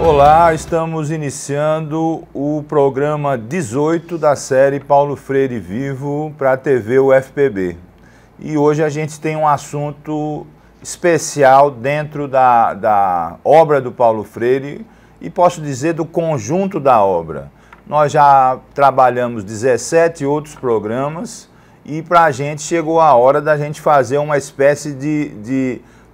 Olá, estamos iniciando o programa 18 da série Paulo Freire Vivo para a TV UFPB. E hoje a gente tem um assunto especial dentro da obra do Paulo Freire e posso dizer do conjunto da obra. Nós já trabalhamos 17 outros programas e para a gente chegou a hora da gente fazer uma espécie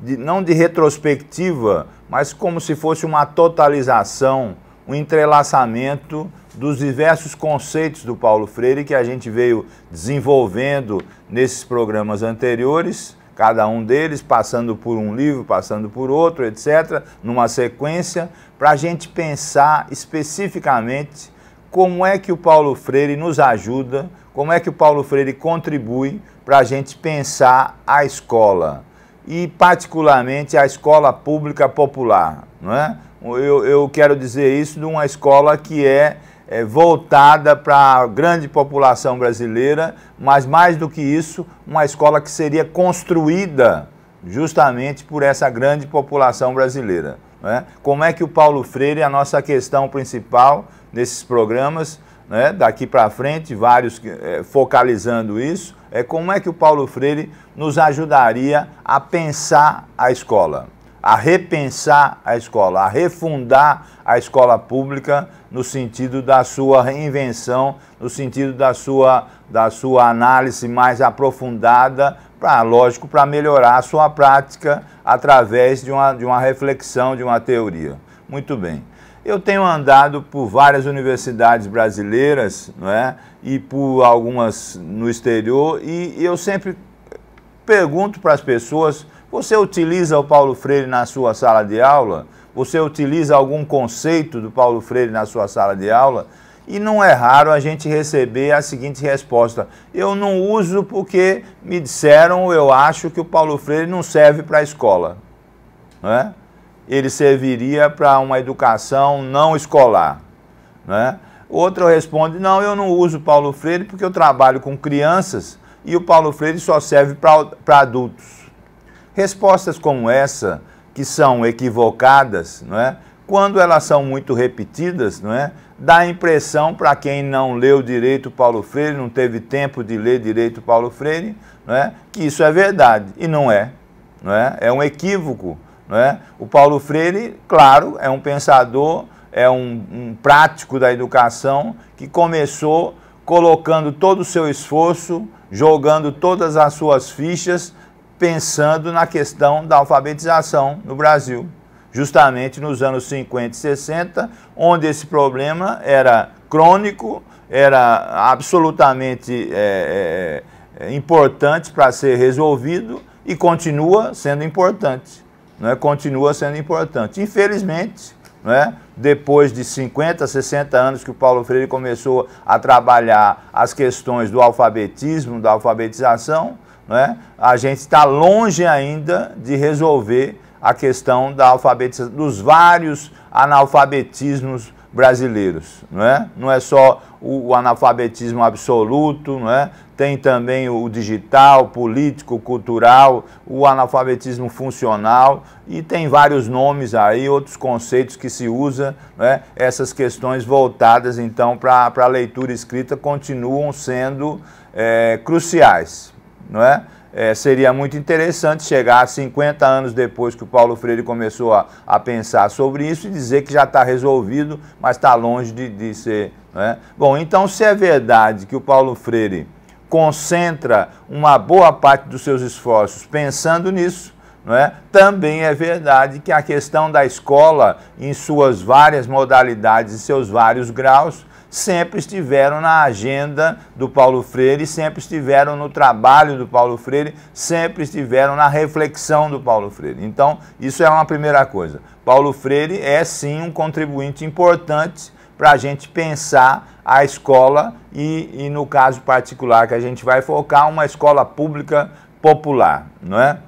não de retrospectiva, mas como se fosse uma totalização, um entrelaçamento dos diversos conceitos do Paulo Freire que a gente veio desenvolvendo nesses programas anteriores, cada um deles passando por um livro, passando por outro, etc., numa sequência, para a gente pensar especificamente como é que o Paulo Freire nos ajuda, como é que o Paulo Freire contribui para a gente pensar a escola. E particularmente a escola pública popular, não é? Eu quero dizer isso de uma escola que é voltada para a grande população brasileira, mas mais do que isso, uma escola que seria construída justamente por essa grande população brasileira, não é? Como é que o Paulo Freire, a nossa questão principal nesses programas, né, daqui para frente, vários focalizando isso, como é que o Paulo Freire nos ajudaria a pensar a escola, a repensar a escola, a refundar a escola pública no sentido da sua reinvenção, no sentido da sua análise mais aprofundada, lógico, para melhorar a sua prática através de uma reflexão, de uma teoria. Muito bem. Eu tenho andado por várias universidades brasileiras, não é? E por algumas no exterior, e eu sempre pergunto para as pessoas: você utiliza o Paulo Freire na sua sala de aula? Você utiliza algum conceito do Paulo Freire na sua sala de aula? E não é raro a gente receber a seguinte resposta: eu não uso porque me disseram, eu acho que o Paulo Freire não serve para a escola, não é? Ele serviria para uma educação não escolar, né? Outro responde: não, eu não uso Paulo Freire porque eu trabalho com crianças e o Paulo Freire só serve para adultos. Respostas como essa, que são equivocadas, não é? Quando elas são muito repetidas, não é? Dá a impressão para quem não leu direito Paulo Freire, não teve tempo de ler direito Paulo Freire, não é? Que isso é verdade, e não é, não é? É um equívoco. Não é? O Paulo Freire, claro, é um pensador, é um prático da educação que começou colocando todo o seu esforço, jogando todas as suas fichas, pensando na questão da alfabetização no Brasil, justamente nos anos 50 e 60, onde esse problema era crônico, era absolutamente importante para ser resolvido e continua sendo importante. Não é? Continua sendo importante. Infelizmente, não é? Depois de 50, 60 anos que o Paulo Freire começou a trabalhar as questões do alfabetismo, da alfabetização, não é? A gente está longe ainda de resolver a questão da alfabetização, dos vários analfabetismos brasileiros, não é? Não é só o analfabetismo absoluto, não é? Tem também o digital, político, cultural, o analfabetismo funcional e tem vários nomes aí, outros conceitos que se usa, né? Essas questões voltadas então para a leitura escrita continuam sendo cruciais, não é? Seria muito interessante chegar a 50 anos depois que o Paulo Freire começou a pensar sobre isso e dizer que já está resolvido, mas está longe de ser, não é? Bom, então se é verdade que o Paulo Freire concentra uma boa parte dos seus esforços pensando nisso, não é? Também é verdade que a questão da escola, em suas várias modalidades e seus vários graus, sempre estiveram na agenda do Paulo Freire, sempre estiveram no trabalho do Paulo Freire, sempre estiveram na reflexão do Paulo Freire. Então, isso é uma primeira coisa. Paulo Freire é sim um contribuinte importante para a gente pensar a escola e no caso particular que a gente vai focar, uma escola pública popular, não é?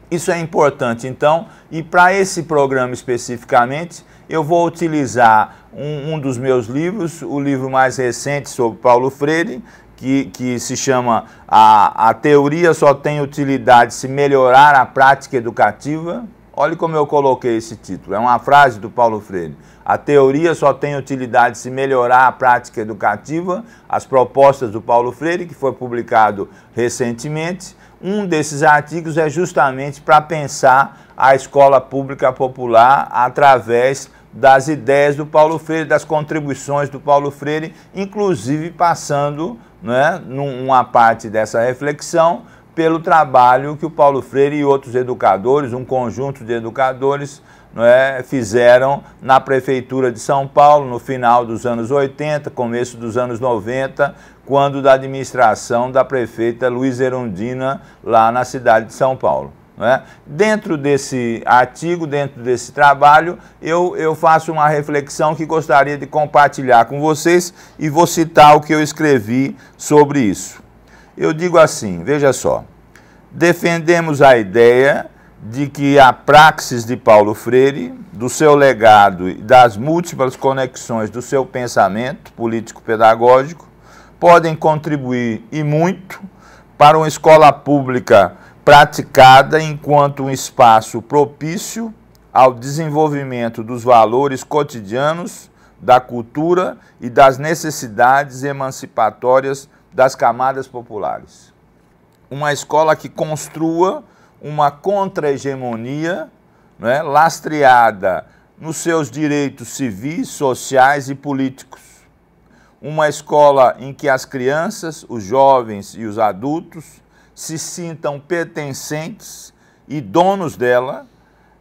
Isso é importante, então, e para esse programa especificamente, eu vou utilizar um dos meus livros, o livro mais recente sobre Paulo Freire, que se chama A Teoria Só Tem Utilidade se Melhorar a Prática Educativa, Olha como eu coloquei esse título, é uma frase do Paulo Freire. A teoria só tem utilidade se melhorar a prática educativa, as propostas do Paulo Freire, que foi publicado recentemente. Um desses artigos é justamente para pensar a escola pública popular através das ideias do Paulo Freire, das contribuições do Paulo Freire, inclusive passando, né, numa parte dessa reflexão, pelo trabalho que o Paulo Freire e outros educadores, um conjunto de educadores, né, fizeram na Prefeitura de São Paulo no final dos anos 80, começo dos anos 90, quando da administração da prefeita Luíza Erundina, lá na cidade de São Paulo. Né? Dentro desse artigo, dentro desse trabalho, eu faço uma reflexão que gostaria de compartilhar com vocês e vou citar o que eu escrevi sobre isso. Eu digo assim, veja só, defendemos a ideia de que a praxis de Paulo Freire, do seu legado e das múltiplas conexões do seu pensamento político-pedagógico, podem contribuir e muito para uma escola pública praticada enquanto um espaço propício ao desenvolvimento dos valores cotidianos, da cultura e das necessidades emancipatórias das camadas populares. Uma escola que construa uma contra-hegemonia, né, lastreada nos seus direitos civis, sociais e políticos. Uma escola em que as crianças, os jovens e os adultos se sintam pertencentes e donos dela,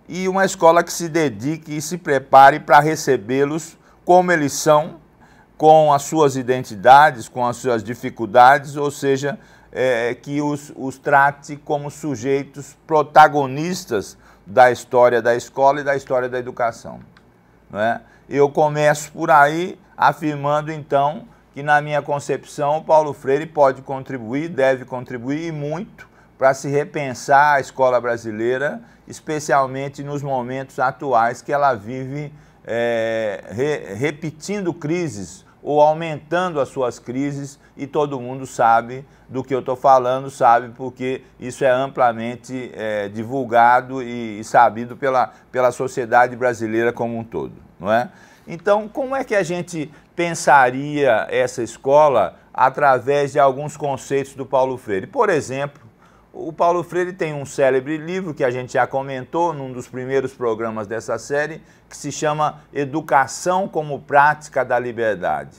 e uma escola que se dedique e se prepare para recebê-los como eles são, com as suas identidades, com as suas dificuldades, ou seja, que os trate como sujeitos protagonistas da história da escola e da história da educação. Não é? Eu começo por aí afirmando, então, que na minha concepção o Paulo Freire pode contribuir, deve contribuir e muito para se repensar a escola brasileira, especialmente nos momentos atuais que ela vive repetindo crises ou aumentando as suas crises, e todo mundo sabe do que eu estou falando, sabe, porque isso é amplamente divulgado e sabido pela sociedade brasileira como um todo, não é? Então, como é que a gente pensaria essa escola através de alguns conceitos do Paulo Freire? Por exemplo, o Paulo Freire tem um célebre livro que a gente já comentou num dos primeiros programas dessa série, que se chama Educação como Prática da Liberdade.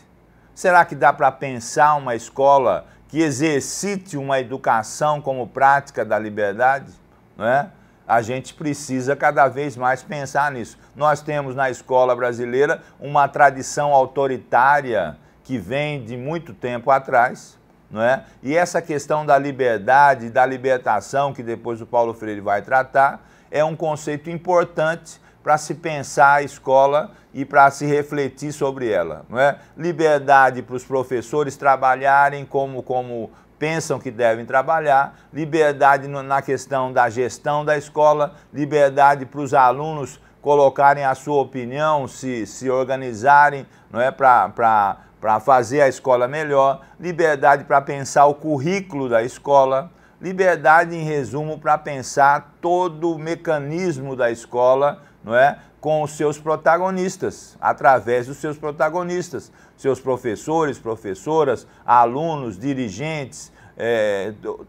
Será que dá para pensar uma escola que exercite uma educação como prática da liberdade? Não é? A gente precisa cada vez mais pensar nisso. Nós temos na escola brasileira uma tradição autoritária que vem de muito tempo atrás, não é? E essa questão da liberdade, da libertação, que depois o Paulo Freire vai tratar, é um conceito importante para se pensar a escola e para se refletir sobre ela, não é? Liberdade para os professores trabalharem como pensam que devem trabalhar, liberdade na questão da gestão da escola, liberdade para os alunos colocarem a sua opinião, se organizarem, não é, para fazer a escola melhor, liberdade para pensar o currículo da escola, liberdade, em resumo, para pensar todo o mecanismo da escola, não é, com os seus protagonistas, através dos seus protagonistas, seus professores, professoras, alunos, dirigentes,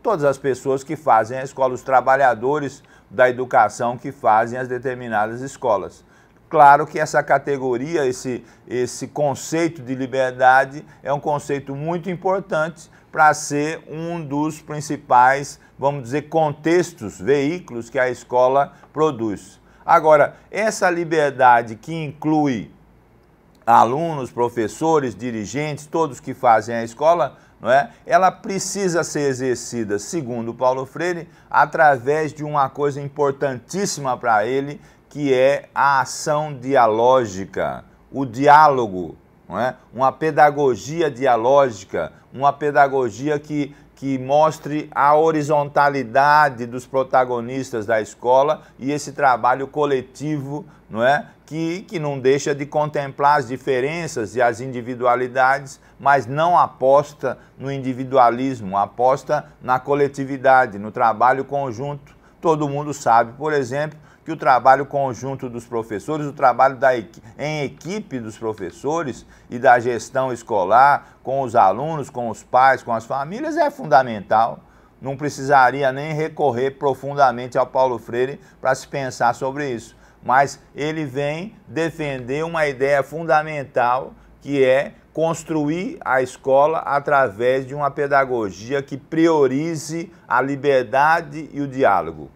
todas as pessoas que fazem a escola, os trabalhadores da educação que fazem as determinadas escolas. Claro que essa categoria, esse conceito de liberdade é um conceito muito importante para ser um dos principais, vamos dizer, contextos, veículos que a escola produz. Agora, essa liberdade que inclui alunos, professores, dirigentes, todos que fazem a escola, não é? Ela precisa ser exercida, segundo Paulo Freire, através de uma coisa importantíssima para ele, que é a ação dialógica, o diálogo, não é? Uma pedagogia dialógica, uma pedagogia que mostre a horizontalidade dos protagonistas da escola e esse trabalho coletivo, não é? Que não deixa de contemplar as diferenças e as individualidades, mas não aposta no individualismo, aposta na coletividade, no trabalho conjunto. Todo mundo sabe, por exemplo, que o trabalho conjunto dos professores, o trabalho em equipe dos professores e da gestão escolar, com os alunos, com os pais, com as famílias, é fundamental. Não precisaria nem recorrer profundamente ao Paulo Freire para se pensar sobre isso. Mas ele vem defender uma ideia fundamental, que é construir a escola através de uma pedagogia que priorize a liberdade e o diálogo.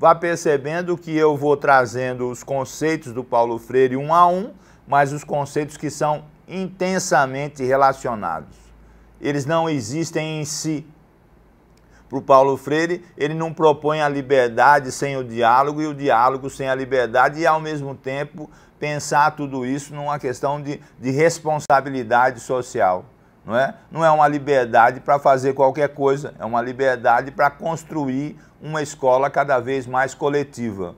Vá percebendo que eu vou trazendo os conceitos do Paulo Freire um a um, mas os conceitos que são intensamente relacionados. Eles não existem em si. Para o Paulo Freire, ele não propõe a liberdade sem o diálogo e o diálogo sem a liberdade e, ao mesmo tempo, pensar tudo isso numa questão de responsabilidade social. Não é uma liberdade para fazer qualquer coisa, é uma liberdade para construir uma escola cada vez mais coletiva.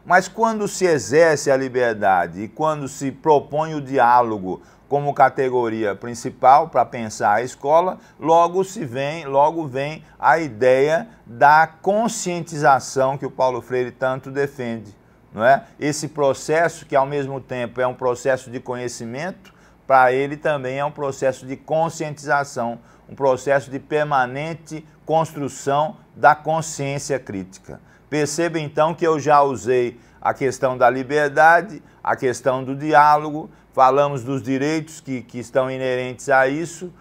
Mas quando se exerce a liberdade e quando se propõe o diálogo como categoria principal para pensar a escola, logo vem a ideia da conscientização que o Paulo Freire tanto defende. Esse processo, que ao mesmo tempo é um processo de conhecimento, para ele também é um processo de conscientização, um processo de permanente construção da consciência crítica. Perceba então que eu já usei a questão da liberdade, a questão do diálogo, falamos dos direitos que estão inerentes a isso,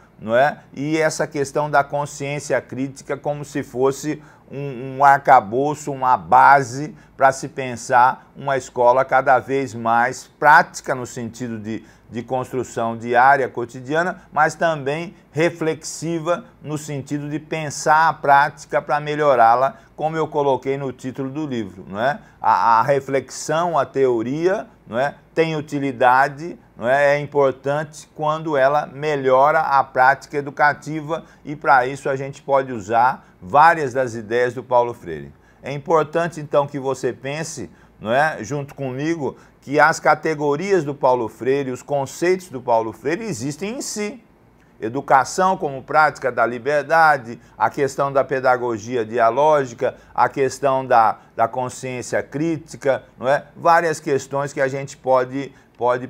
e essa questão da consciência crítica como se fosse um arcabouço, uma base para se pensar uma escola cada vez mais prática no sentido de construção diária, cotidiana, mas também reflexiva no sentido de pensar a prática para melhorá-la, como eu coloquei no título do livro. A reflexão, a teoria, tem utilidade, é importante quando ela melhora a prática educativa e para isso a gente pode usar várias das ideias do Paulo Freire. É importante então que você pense, junto comigo, que as categorias do Paulo Freire, os conceitos do Paulo Freire existem em si. Educação como prática da liberdade, a questão da pedagogia dialógica, a questão da consciência crítica, várias questões que a gente pode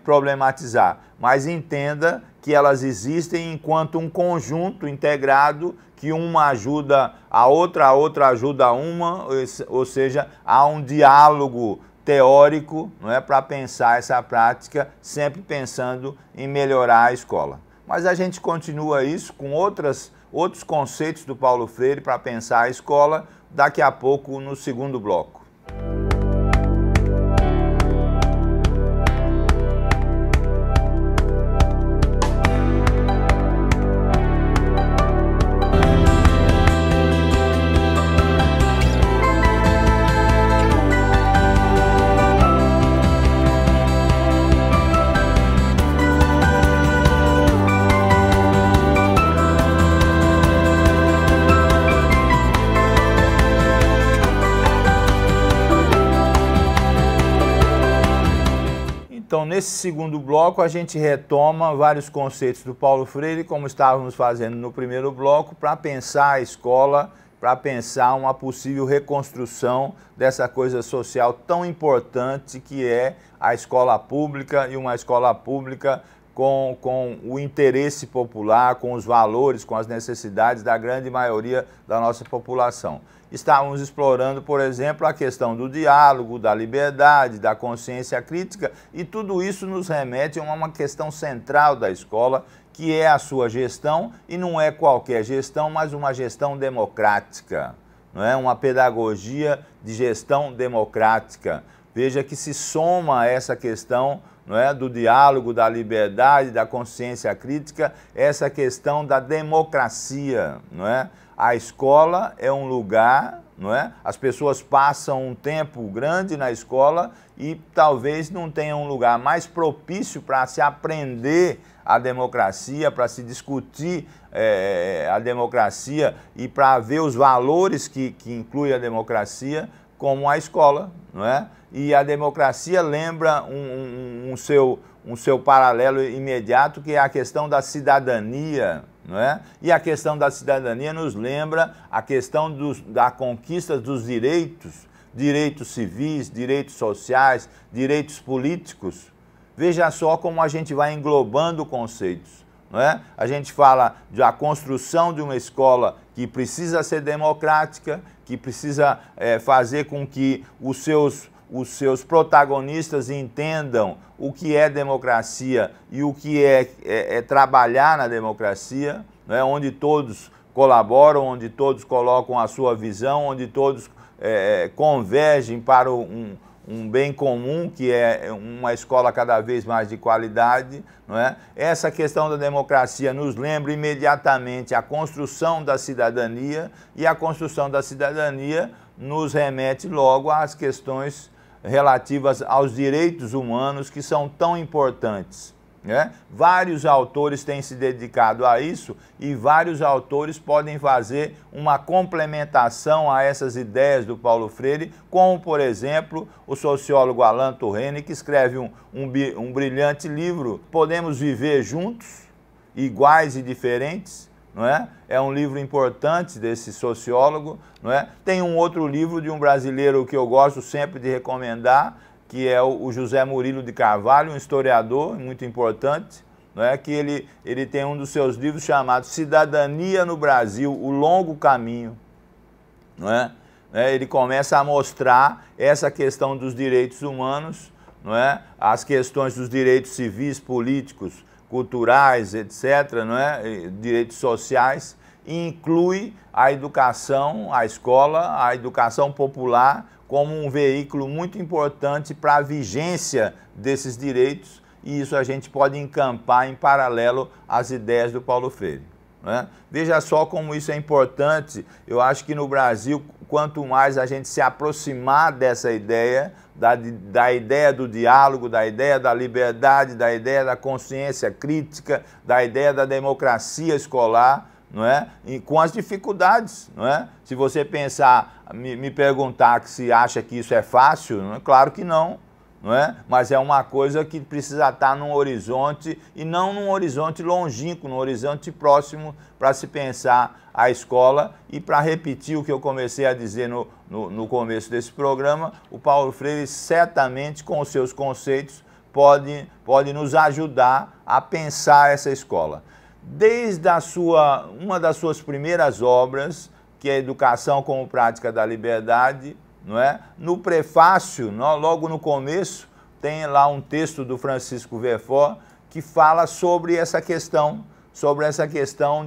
problematizar, mas entenda que elas existem enquanto um conjunto integrado, que uma ajuda a outra ajuda uma, ou seja, há um diálogo teórico para pensar essa prática, sempre pensando em melhorar a escola. Mas a gente continua isso com outros conceitos do Paulo Freire para pensar a escola daqui a pouco no segundo bloco. Então, nesse segundo bloco, a gente retoma vários conceitos do Paulo Freire, como estávamos fazendo no primeiro bloco, para pensar a escola, para pensar uma possível reconstrução dessa coisa social tão importante que é a escola pública, e uma escola pública com o interesse popular, com os valores, com as necessidades da grande maioria da nossa população. Estávamos explorando, por exemplo, a questão do diálogo, da liberdade, da consciência crítica, e tudo isso nos remete a uma questão central da escola, que é a sua gestão, e não é qualquer gestão, mas uma gestão democrática, uma pedagogia de gestão democrática. Veja que se soma a essa questão do diálogo, da liberdade, da consciência crítica, essa questão da democracia. A escola é um lugar, as pessoas passam um tempo grande na escola e talvez não tenham um lugar mais propício para se aprender a democracia, para se discutir a democracia e para ver os valores que inclui a democracia, como a escola, E a democracia lembra um seu paralelo imediato, que é a questão da cidadania, E a questão da cidadania nos lembra a questão da conquista dos direitos direitos civis, direitos sociais, direitos políticos. Veja só como a gente vai englobando conceitos, não é? A gente fala da construção de uma escola que precisa ser democrática, que precisa fazer com que os seus protagonistas entendam o que é democracia e o que é trabalhar na democracia, não é? Onde todos colaboram, onde todos colocam a sua visão, onde todos convergem para um bem comum, que é uma escola cada vez mais de qualidade, não é? Essa questão da democracia nos lembra imediatamente a construção da cidadania, e a construção da cidadania nos remete logo às questões relativas aos direitos humanos, que são tão importantes, né? Vários autores têm se dedicado a isso, e vários autores podem fazer uma complementação a essas ideias do Paulo Freire, como, por exemplo, o sociólogo Alain Touraine, que escreve um brilhante livro, Podemos Viver Juntos, Iguais e Diferentes, não é? É um livro importante desse sociólogo, não é? Tem um outro livro de um brasileiro que eu gosto sempre de recomendar, que é o José Murilo de Carvalho, um historiador muito importante, não é? Que ele tem um dos seus livros chamado Cidadania no Brasil, o Longo Caminho, não é? Ele começa a mostrar essa questão dos direitos humanos, não é? As questões dos direitos civis, políticos, culturais, etc., não é? Direitos sociais, e inclui a educação, a escola, a educação popular, como um veículo muito importante para a vigência desses direitos, e isso a gente pode encampar em paralelo às ideias do Paulo Freire, né? Veja só como isso é importante. Eu acho que no Brasil, quanto mais a gente se aproximar dessa ideia, da ideia do diálogo, da ideia da liberdade, da ideia da consciência crítica, da ideia da democracia escolar, não é? E com as dificuldades, não é? Se você pensar, me perguntar se acha que isso é fácil, não é? Claro que não, não é? Mas é uma coisa que precisa estar num horizonte, e não num horizonte longínquo, num horizonte próximo, para se pensar a escola. E para repetir o que eu comecei a dizer no começo desse programa, o Paulo Freire certamente, com os seus conceitos, pode nos ajudar a pensar essa escola. Desde uma das suas primeiras obras, que é a Educação como Prática da Liberdade, não é? No prefácio, logo no começo, tem lá um texto do Francisco Verfort que fala sobre essa questão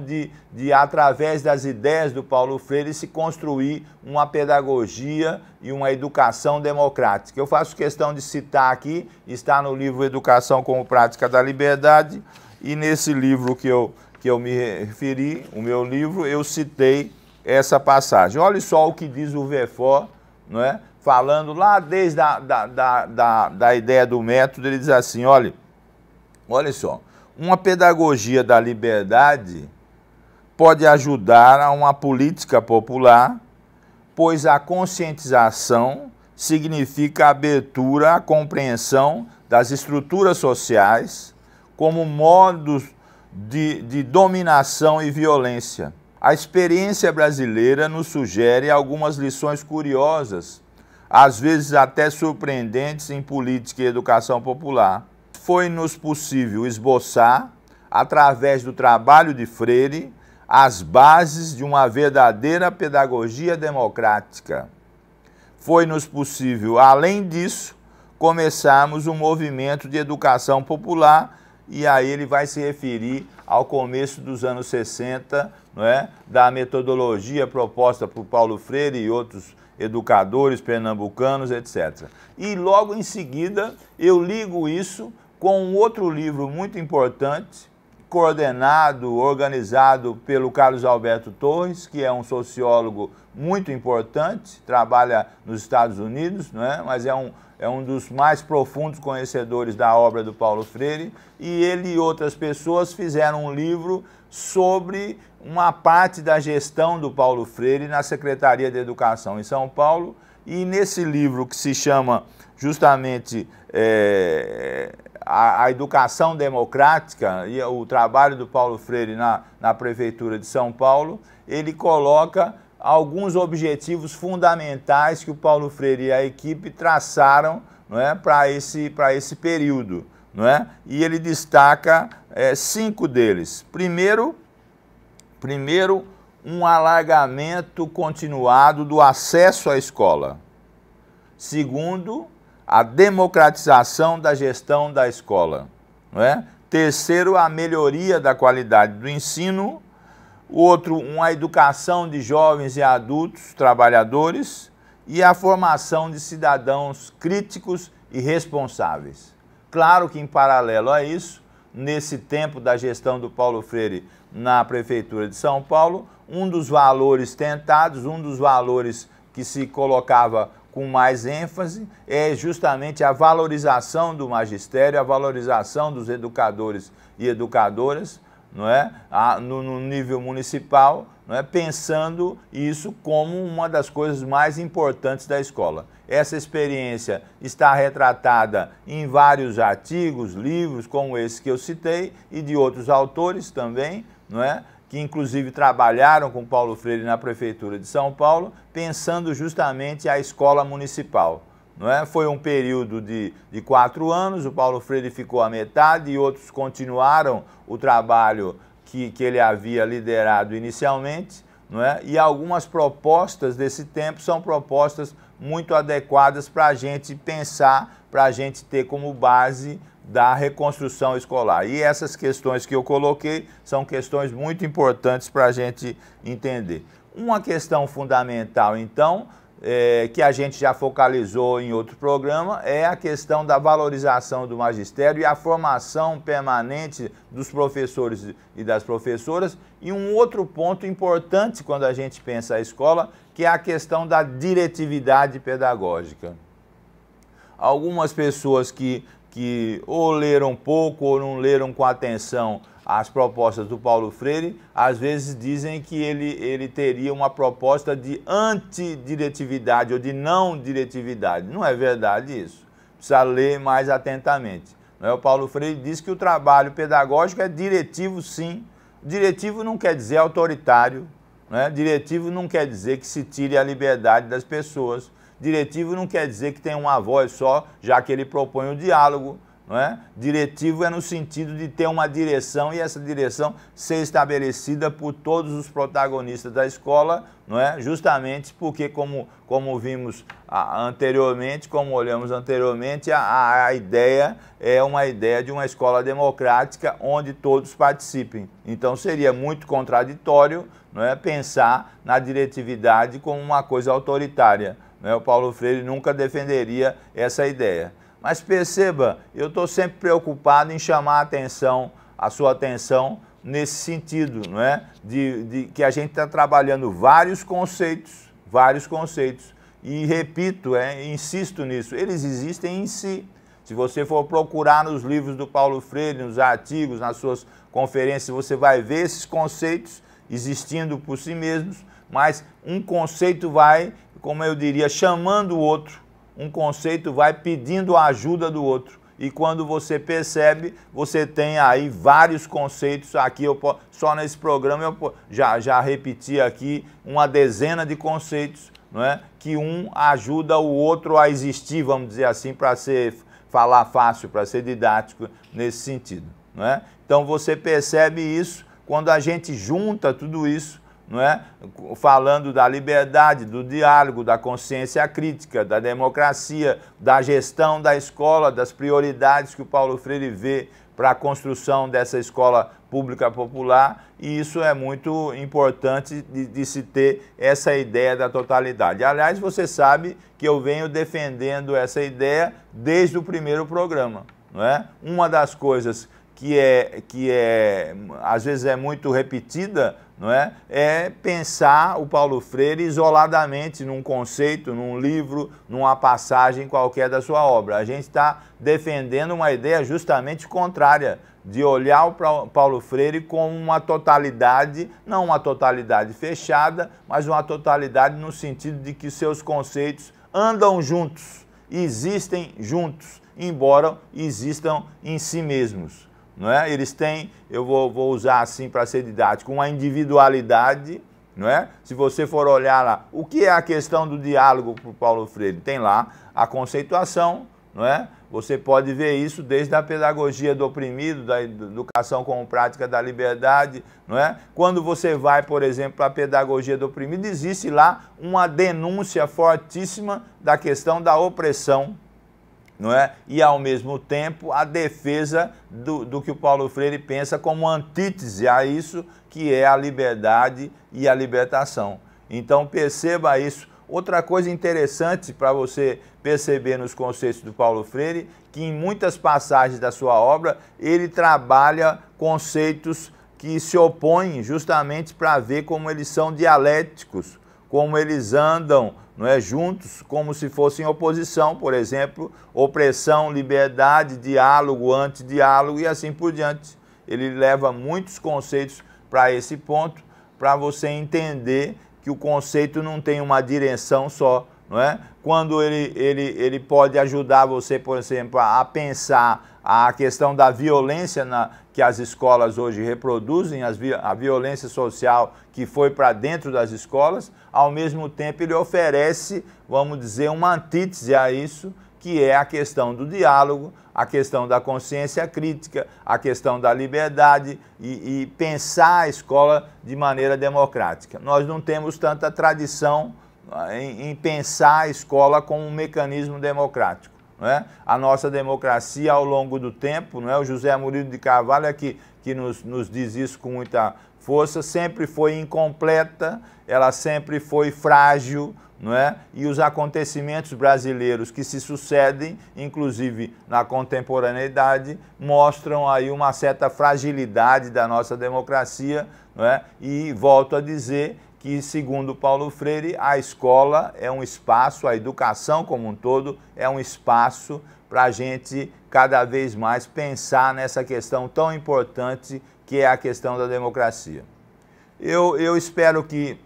de através das ideias do Paulo Freire, se construir uma pedagogia e uma educação democrática. Eu faço questão de citar aqui, está no livro Educação como Prática da Liberdade, e nesse livro que eu me referi, o meu livro, eu citei essa passagem. Olha só o que diz o Verfort, não é? Falando lá desde da ideia do método, ele diz assim, olha só, uma pedagogia da liberdade pode ajudar a uma política popular, pois a conscientização significa a abertura à compreensão das estruturas sociais como modos de dominação e violência. A experiência brasileira nos sugere algumas lições curiosas, às vezes até surpreendentes, em política e educação popular. Foi-nos possível esboçar, através do trabalho de Freire, as bases de uma verdadeira pedagogia democrática. Foi-nos possível, além disso, começarmos um movimento de educação popular, e aí ele vai se referir ao começo dos anos 60, não é? Da metodologia proposta por Paulo Freire e outros educadores pernambucanos, etc. E logo em seguida eu ligo isso com um outro livro muito importante, coordenado, organizado pelo Carlos Alberto Torres, que é um sociólogo muito importante, trabalha nos Estados Unidos, não é? Mas é um dos mais profundos conhecedores da obra do Paulo Freire, e ele e outras pessoas fizeram um livro sobre uma parte da gestão do Paulo Freire na Secretaria de Educação em São Paulo, e nesse livro, que se chama justamente a Educação Democrática e o trabalho do Paulo Freire na Prefeitura de São Paulo, ele coloca alguns objetivos fundamentais que o Paulo Freire e a equipe traçaram, não é, para esse período. Não é? E ele destaca 5 deles. Primeiro, um alargamento continuado do acesso à escola. Segundo, a democratização da gestão da escola. Não é? Terceiro, a melhoria da qualidade do ensino. Outro, uma educação de jovens e adultos trabalhadores. E a formação de cidadãos críticos e responsáveis. Claro que, em paralelo a isso, nesse tempo da gestão do Paulo Freire na Prefeitura de São Paulo, um dos valores tentados, um dos valores que se colocava com mais ênfase é justamente a valorização do magistério, a valorização dos educadores e educadoras, não é? No nível municipal, não é? Pensando isso como uma das coisas mais importantes da escola. Essa experiência está retratada em vários artigos, livros, como esse que eu citei, e de outros autores também, não é? Que inclusive trabalharam com Paulo Freire na Prefeitura de São Paulo, pensando justamente a escola municipal. Não é? Foi um período de 4 anos, o Paulo Freire ficou à metade e outros continuaram o trabalho que ele havia liderado inicialmente, não é? E algumas propostas desse tempo são propostas muito adequadas para a gente pensar, para a gente ter como base da reconstrução escolar. E essas questões que eu coloquei são questões muito importantes para a gente entender. Uma questão fundamental, então, que a gente já focalizou em outro programa, é a questão da valorização do magistério e a formação permanente dos professores e das professoras. E um outro ponto importante quando a gente pensa a escola, que é a questão da diretividade pedagógica. Algumas pessoas que ou leram pouco ou não leram com atenção as propostas do Paulo Freire, às vezes dizem que ele teria uma proposta de antidiretividade ou de não diretividade. Não é verdade isso. Precisa ler mais atentamente. O Paulo Freire diz que o trabalho pedagógico é diretivo, sim. Diretivo não quer dizer autoritário, né? Diretivo não quer dizer que se tire a liberdade das pessoas. Diretivo não quer dizer que tem uma voz só, já que ele propõe o diálogo. Não é? Diretivo é no sentido de ter uma direção e essa direção ser estabelecida por todos os protagonistas da escola, não é? Justamente porque, como vimos anteriormente, como olhamos anteriormente, a ideia é uma ideia de uma escola democrática onde todos participem. Então seria muito contraditório, não é, pensar na diretividade como uma coisa autoritária. Não é? O Paulo Freire nunca defenderia essa ideia. Mas perceba, eu estou sempre preocupado em chamar a sua atenção nesse sentido, não é? De que a gente está trabalhando vários conceitos, e repito, insisto nisso, eles existem em si. Se você for procurar nos livros do Paulo Freire, nos artigos, nas suas conferências, você vai ver esses conceitos existindo por si mesmos, mas um conceito vai, como eu diria, chamando o outro. Um conceito vai pedindo a ajuda do outro. E quando você percebe, você tem aí vários conceitos. Aqui, só nesse programa, eu já repeti aqui uma dezena de conceitos, não é? Que um ajuda o outro a existir, vamos dizer assim, para falar fácil, para ser didático nesse sentido. Não é? Então você percebe isso quando a gente junta tudo isso, não é? Falando da liberdade, do diálogo, da consciência crítica, da democracia, da gestão da escola, das prioridades que o Paulo Freire vê para a construção dessa escola pública popular, e isso é muito importante de se ter essa ideia da totalidade. Aliás, você sabe que eu venho defendendo essa ideia desde o primeiro programa, não é? Uma das coisas que às vezes é muito repetida, não é? É pensar o Paulo Freire isoladamente num conceito, num livro, numa passagem qualquer da sua obra. A gente está defendendo uma ideia justamente contrária, de olhar o Paulo Freire como uma totalidade, não uma totalidade fechada, mas uma totalidade no sentido de que seus conceitos andam juntos, existem juntos, embora existam em si mesmos. Não é? Eles têm, eu vou usar assim para ser didático, uma individualidade não é? Se você for olhar lá, o que é a questão do diálogo para o Paulo Freire? Tem lá a conceituação, não é? Você pode ver isso desde a pedagogia do oprimido, da educação como prática da liberdade, não é? Quando você vai, por exemplo, para a pedagogia do oprimido, existe lá uma denúncia fortíssima da questão da opressão, não é? E, ao mesmo tempo, a defesa do que o Paulo Freire pensa como antítese a isso, que é a liberdade e a libertação. Então, perceba isso. Outra coisa interessante para você perceber nos conceitos do Paulo Freire, que em muitas passagens da sua obra, ele trabalha conceitos que se opõem justamente para ver como eles são dialéticos, como eles andam, não é, juntos, como se fossem oposição, por exemplo, opressão, liberdade, diálogo, antidiálogo e assim por diante. Ele leva muitos conceitos para esse ponto, para você entender que o conceito não tem uma direção só, não é? Quando ele pode ajudar você, por exemplo, a pensar a questão da violência que as escolas hoje reproduzem, a violência social que foi para dentro das escolas, ao mesmo tempo ele oferece, vamos dizer, uma antítese a isso, que é a questão do diálogo, a questão da consciência crítica, a questão da liberdade e pensar a escola de maneira democrática. Nós não temos tanta tradição em pensar a escola como um mecanismo democrático, não é? A nossa democracia ao longo do tempo, não é? O José Murilo de Carvalho é que nos diz isso com muita força, sempre foi incompleta, ela sempre foi frágil, não é? E os acontecimentos brasileiros que se sucedem, inclusive na contemporaneidade, mostram aí uma certa fragilidade da nossa democracia, não é? E volto a dizer que, segundo Paulo Freire, a escola é um espaço, a educação como um todo é um espaço para a gente cada vez mais pensar nessa questão tão importante que é a questão da democracia. Eu espero que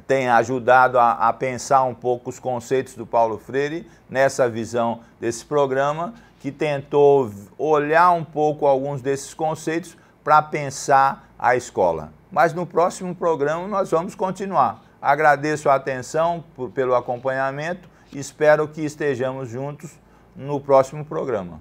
tenha ajudado a pensar um pouco os conceitos do Paulo Freire nessa visão desse programa, que tentou olhar um pouco alguns desses conceitos para pensar a escola. Mas no próximo programa nós vamos continuar. Agradeço a atenção pelo acompanhamento e espero que estejamos juntos no próximo programa.